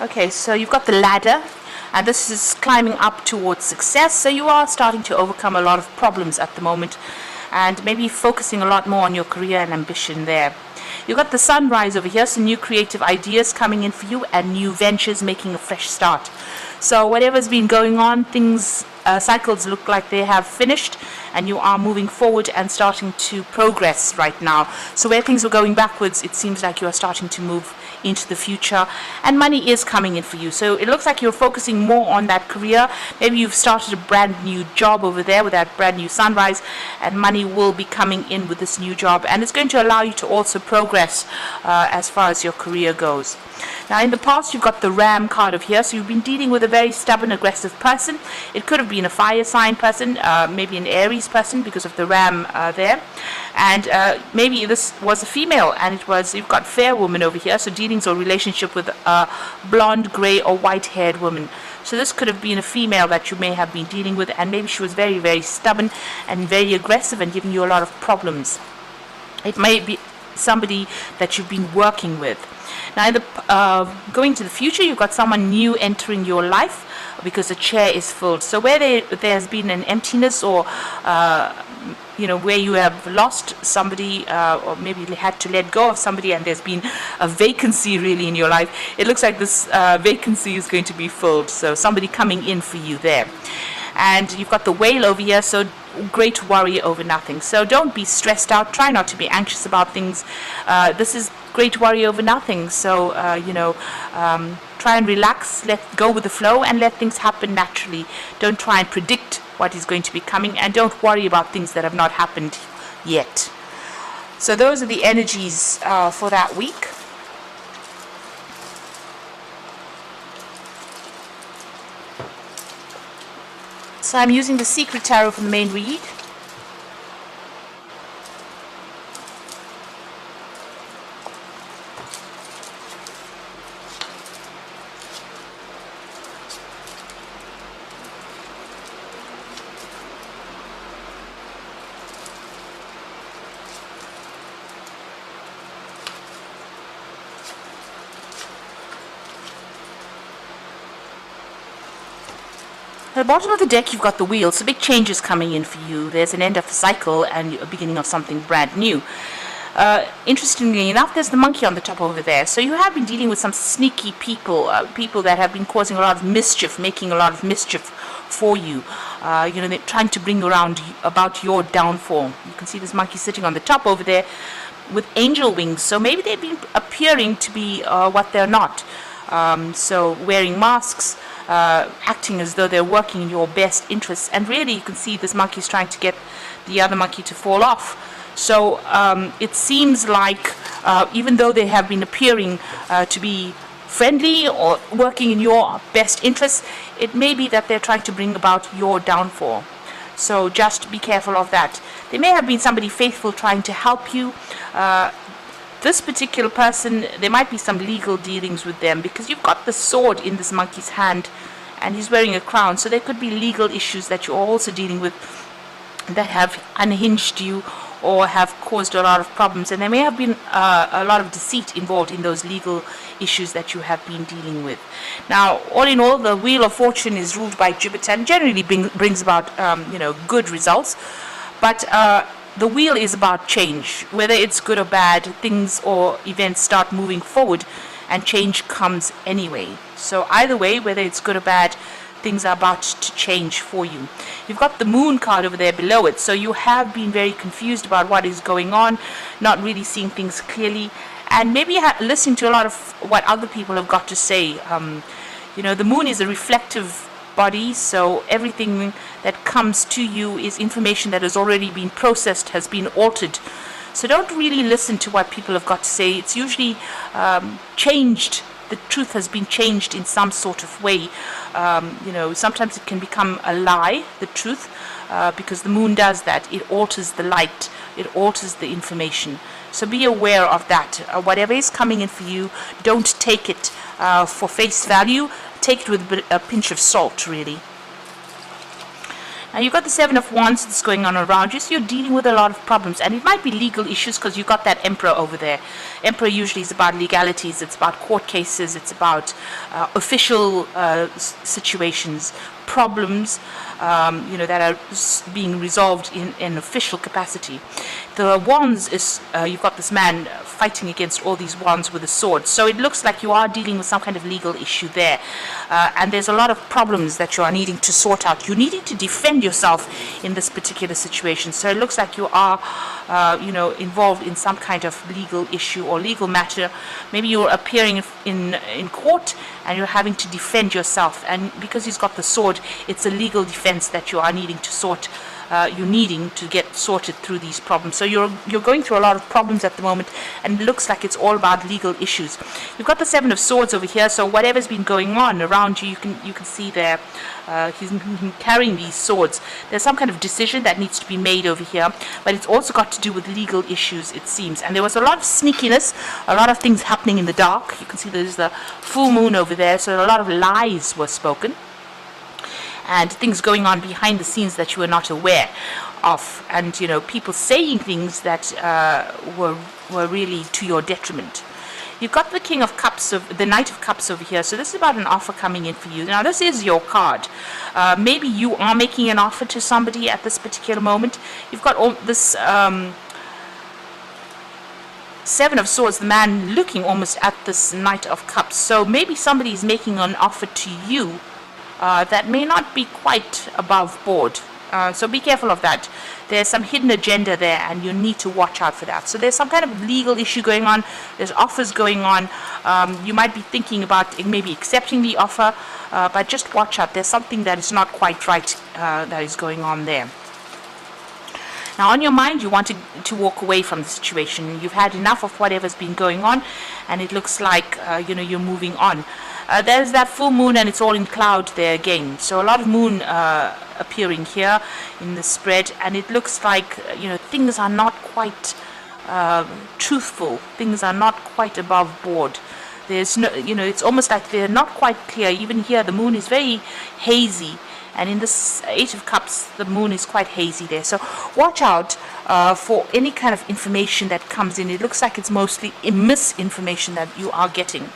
Okay, so you've got the ladder, and this is climbing up towards success. So you are starting to overcome a lot of problems at the moment, and maybe focusing a lot more on your career and ambition there. You've got the sunrise over here, some new creative ideas coming in for you and new ventures making a fresh start. So whatever's been going on, things, cycles look like they have finished, and you are moving forward and starting to progress right now. So where things were going backwards, it seems like you are starting to move into the future, and money is coming in for you. So it looks like you're focusing more on that career. Maybe you've started a brand new job over there with that brand new sunrise, and money will be coming in with this new job, and it's going to allow you to also progress as far as your career goes. Now, in the past, you've got the Ram card over here, so you've been dealing with a very stubborn, aggressive person. It could have been a fire sign person, maybe an Aries person because of the Ram there, and maybe this was a female, and you've got fair woman over here, so dealings or relationship with a blonde, grey or white-haired woman. So this could have been a female that you may have been dealing with, and maybe she was very, very stubborn and very aggressive and giving you a lot of problems. It may be somebody that you've been working with. Now, in the going to the future, you've got someone new entering your life because the chair is filled. So where there's been an emptiness, or where you have lost somebody, or maybe had to let go of somebody, and there's been a vacancy really in your life, it looks like this vacancy is going to be filled. So somebody coming in for you there. And you've got the whale over here, so great worry over nothing. So don't be stressed out. Try not to be anxious about things. This is great worry over nothing. So, try and relax, let go with the flow, and let things happen naturally. Don't try and predict what is going to be coming, and don't worry about things that have not happened yet. So those are the energies for that week. So I'm using the Secret Tarot from the main read. At the bottom of the deck, you've got the wheel, so big changes coming in for you. There's an end of a cycle and a beginning of something brand new. Interestingly enough, there's the monkey on the top over there. So you have been dealing with some sneaky people, people that have been causing a lot of mischief, making a lot of mischief for you. They're trying to bring around about your downfall. You can see this monkey sitting on the top over there with angel wings. So maybe they've been appearing to be what they're not. So wearing masks, acting as though they're working in your best interests, and really you can see this monkey is trying to get the other monkey to fall off. So it seems like even though they have been appearing to be friendly or working in your best interests, it may be that they're trying to bring about your downfall. So just be careful of that. There may have been somebody faithful trying to help you. This particular person, there might be some legal dealings with them, because you've got the sword in this monkey's hand and he's wearing a crown. So there could be legal issues that you're also dealing with that have unhinged you or have caused a lot of problems. And there may have been a lot of deceit involved in those legal issues that you have been dealing with. Now, all in all, the Wheel of Fortune is ruled by Jupiter and generally brings about, good results. But the wheel is about change. Whether it's good or bad, things or events start moving forward and change comes anyway. So either way, whether it's good or bad, things are about to change for you. You've got the Moon card over there below it. So you have been very confused about what is going on, not really seeing things clearly, and maybe listening to a lot of what other people have got to say. The Moon is a reflective body, so everything that comes to you is information that has already been processed, has been altered. So don't really listen to what people have got to say. It's usually changed. The truth has been changed in some sort of way. Sometimes it can become a lie, the truth, because the moon does that. It alters the light. It alters the information. So be aware of that. Whatever is coming in for you, don't take it for face value. Take it with a pinch of salt, really. Now you've got the Seven of Wands that's going on around you, so you're dealing with a lot of problems, and it might be legal issues because you've got that Emperor over there. Emperor usually is about legalities, it's about court cases, it's about official situations, problems, that are being resolved in official capacity. The wands is, you've got this man fighting against all these wands with a sword. So it looks like you are dealing with some kind of legal issue there. And there's a lot of problems that you are needing to sort out. You're needing to defend yourself in this particular situation. So it looks like you are, involved in some kind of legal issue or legal matter. Maybe you're appearing in court and you're having to defend yourself. And because he's got the sword, it's a legal defense that you are needing to get sorted through these problems. So you're going through a lot of problems at the moment, and it looks like it's all about legal issues. You've got the Seven of Swords over here, so whatever's been going on around you, you can see there, he's carrying these swords. There's some kind of decision that needs to be made over here, but it's also got to do with legal issues, it seems. And there was a lot of sneakiness, a lot of things happening in the dark. You can see there's the full moon over there, so a lot of lies were spoken, and things going on behind the scenes that you were not aware of, and people saying things that were really to your detriment. You've got the the Knight of Cups over here, so this is about an offer coming in for you. Now this is your card. Maybe you are making an offer to somebody at this particular moment. You've got all this Seven of Swords, the man looking almost at this Knight of Cups. So maybe somebody is making an offer to you that may not be quite above board. So be careful of that. There's some hidden agenda there, and you need to watch out for that. So there's some kind of legal issue going on. There's offers going on. You might be thinking about maybe accepting the offer, but just watch out. There's something that is not quite right that is going on there. Now, on your mind, you want to walk away from the situation. You've had enough of whatever's been going on, and it looks like you're moving on. There's that full moon, and it's all in cloud there again. So a lot of moon appearing here in the spread, and it looks like things are not quite truthful. Things are not quite above board. There's no, it's almost like they're not quite clear. Even here, the moon is very hazy. And in this Eight of Cups, the moon is quite hazy there. So watch out for any kind of information that comes in. It looks like it's mostly misinformation that you are getting.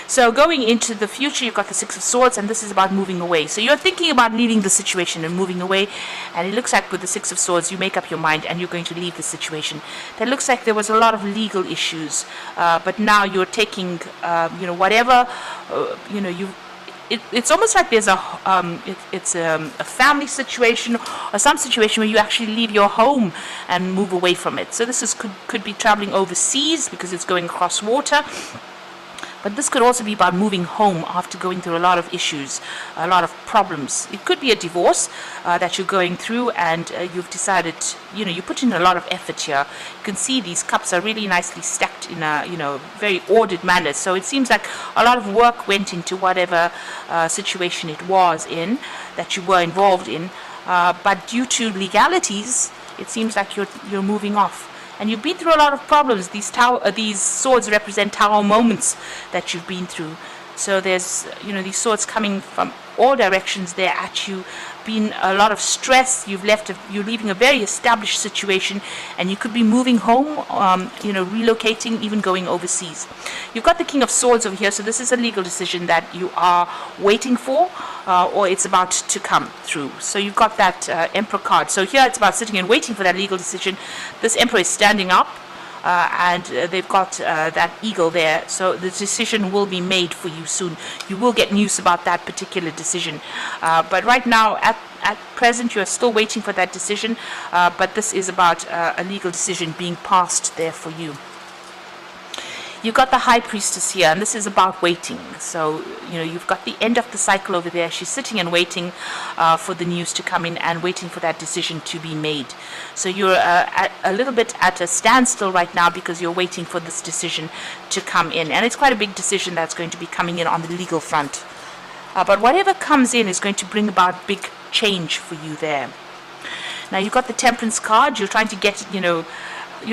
So going into the future, you've got the Six of Swords, and this is about moving away. So you're thinking about leaving the situation and moving away, and it looks like with the Six of Swords, you make up your mind and you're going to leave the situation. That looks like there was a lot of legal issues, but now you're taking, whatever, it's almost like there's a family situation or some situation where you actually leave your home and move away from it. So this could be traveling overseas because it's going across water. But this could also be about moving home after going through a lot of issues, a lot of problems. It could be a divorce that you're going through, and you've decided, you put in a lot of effort here. You can see these cups are really nicely stacked in a, very ordered manner. So it seems like a lot of work went into whatever situation it was in, that you were involved in. But due to legalities, it seems like you're moving off. And you've been through a lot of problems. These swords represent tower moments that you've been through. So there's, these swords coming from all directions there at you. Been a lot of stress. You're leaving a very established situation, and you could be moving home, relocating, even going overseas. You've got the King of Swords over here, so this is a legal decision that you are waiting for, or it's about to come through. So you've got that Emperor card. So here it's about sitting and waiting for that legal decision. This Emperor is standing up. And they've got that eagle there, so the decision will be made for you soon. You will get news about that particular decision, but right now at present you are still waiting for that decision, but this is about a legal decision being passed there for you. You've got the High Priestess here, and this is about waiting. So, you've got the end of the cycle over there. She's sitting and waiting for the news to come in and waiting for that decision to be made. So you're a little bit at a standstill right now because you're waiting for this decision to come in. And it's quite a big decision that's going to be coming in on the legal front. But whatever comes in is going to bring about big change for you there. Now, you've got the Temperance card. You're trying to get,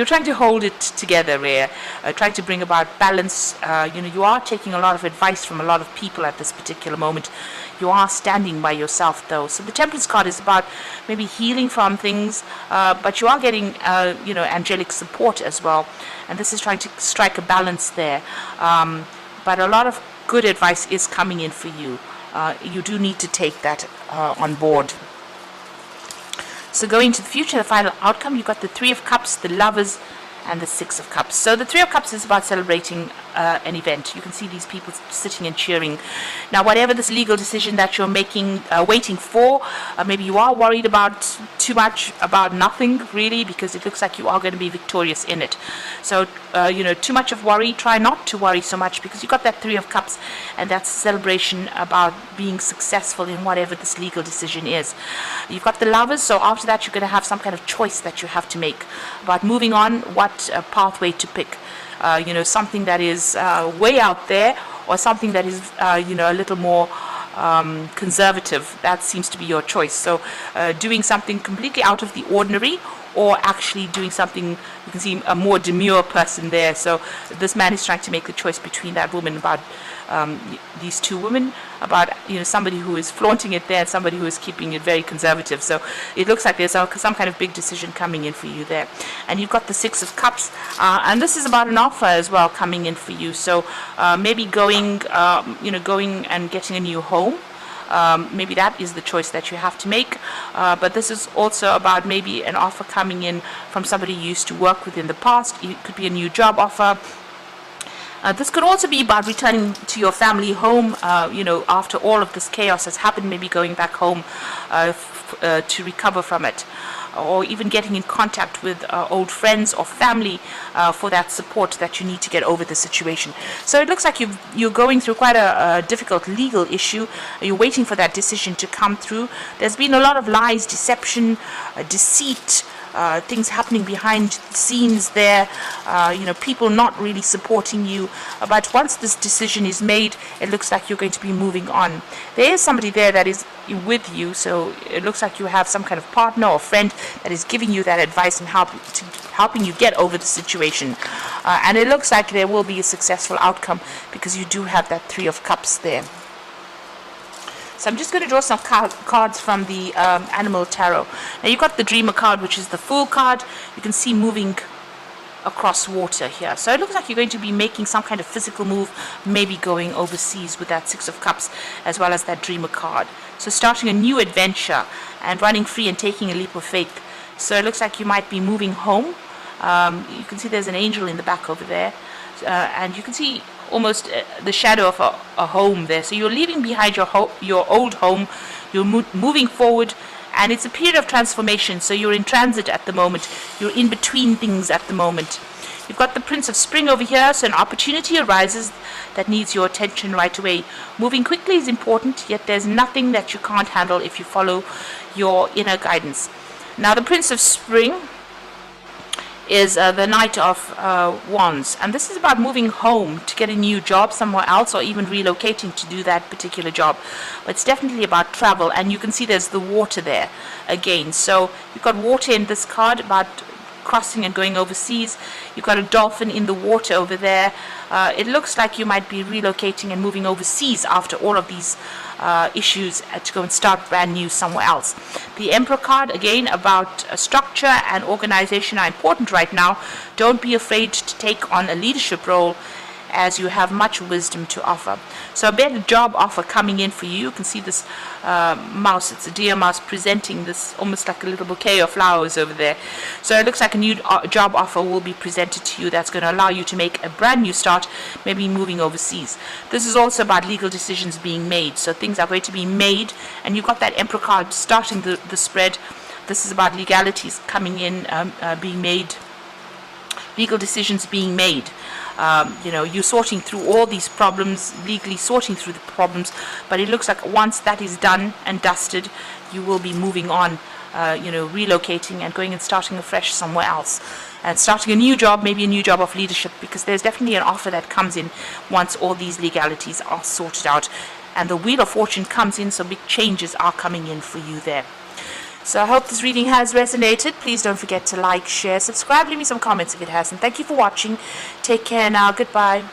trying to hold it together here, trying to bring about balance. You are taking a lot of advice from a lot of people at this particular moment. You are standing by yourself, though. So the Temperance card is about maybe healing from things, but you are getting, angelic support as well. And this is trying to strike a balance there. But a lot of good advice is coming in for you. You do need to take that on board. So going to the future, the final outcome, you've got the Three of Cups, the Lovers, and the Six of Cups. So the Three of Cups is about celebrating an event. You can see these people sitting and cheering. Now, whatever this legal decision that you're making, waiting for, maybe you are worried about too much, about nothing really, because it looks like you are going to be victorious in it. So, too much of worry, try not to worry so much, because you've got that Three of Cups, and that's a celebration about being successful in whatever this legal decision is. You've got the Lovers, so after that you're going to have some kind of choice that you have to make about moving on, what pathway to pick. Something that is way out there, or something that is, a little more conservative. That seems to be your choice. So doing something completely out of the ordinary, or actually doing something, you can see a more demure person there. So this man is trying to make the choice between that woman, about these two women, about somebody who is flaunting it there and somebody who is keeping it very conservative. So it looks like there's some kind of big decision coming in for you there. And you've got the Six of Cups, and this is about an offer as well coming in for you. So maybe going and getting a new home. Maybe that is the choice that you have to make, but this is also about maybe an offer coming in from somebody you used to work with in the past. It could be a new job offer. This could also be about returning to your family home, after all of this chaos has happened, maybe going back home to recover from it, or even getting in contact with old friends or family for that support that you need to get over the situation. So it looks like you're going through quite a difficult legal issue. You're waiting for that decision to come through. There's been a lot of lies, deception, deceit, things happening behind the scenes there, people not really supporting you. But once this decision is made, it looks like you're going to be moving on. There is somebody there that is with you, so it looks like you have some kind of partner or friend that is giving you that advice and helping you get over the situation. And it looks like there will be a successful outcome, because you do have that Three of Cups there. So I'm just going to draw some cards from the Animal Tarot. Now you've got the Dreamer card, which is the Fool card. You can see moving across water here. So it looks like you're going to be making some kind of physical move, maybe going overseas with that Six of Cups, as well as that Dreamer card. So starting a new adventure and running free and taking a leap of faith. So it looks like you might be moving home. You can see there's an angel in the back over there. And you can see almost the shadow of a home there. So you're leaving behind your old home, you're moving forward, and it's a period of transformation. So you're in transit at the moment, you're in between things at the moment. You've got the Prince of Spring over here, so an opportunity arises that needs your attention right away. Moving quickly is important, yet there's nothing that you can't handle if you follow your inner guidance. Now the Prince of Spring is the Knight of Wands, and this is about moving home to get a new job somewhere else, or even relocating to do that particular job. But it's definitely about travel, and you can see there's the water there again. So you've got water in this card, about crossing and going overseas. You've got a dolphin in the water over there. It looks like you might be relocating and moving overseas after all of these issues to go and start brand new somewhere else. The Emperor card, again, about structure and organization are important right now. Don't be afraid to take on a leadership role, as you have much wisdom to offer. So a better job offer coming in for you. You can see this mouse, it's a deer mouse, presenting this almost like a little bouquet of flowers over there. So it looks like a new job offer will be presented to you that's going to allow you to make a brand new start, maybe moving overseas. This is also about legal decisions being made. So things are going to be made, and you've got that Emperor card starting the spread. This is about legalities coming in, being made, legal decisions being made. You're sorting through all these problems, legally sorting through the problems, but it looks like once that is done and dusted, you will be moving on, relocating and going and starting afresh somewhere else. And starting a new job, maybe a new job of leadership, because there's definitely an offer that comes in once all these legalities are sorted out. And the Wheel of Fortune comes in, so big changes are coming in for you there. So I hope this reading has resonated. Please don't forget to like, share, subscribe, leave me some comments if it hasn't. Thank you for watching. Take care now. Goodbye.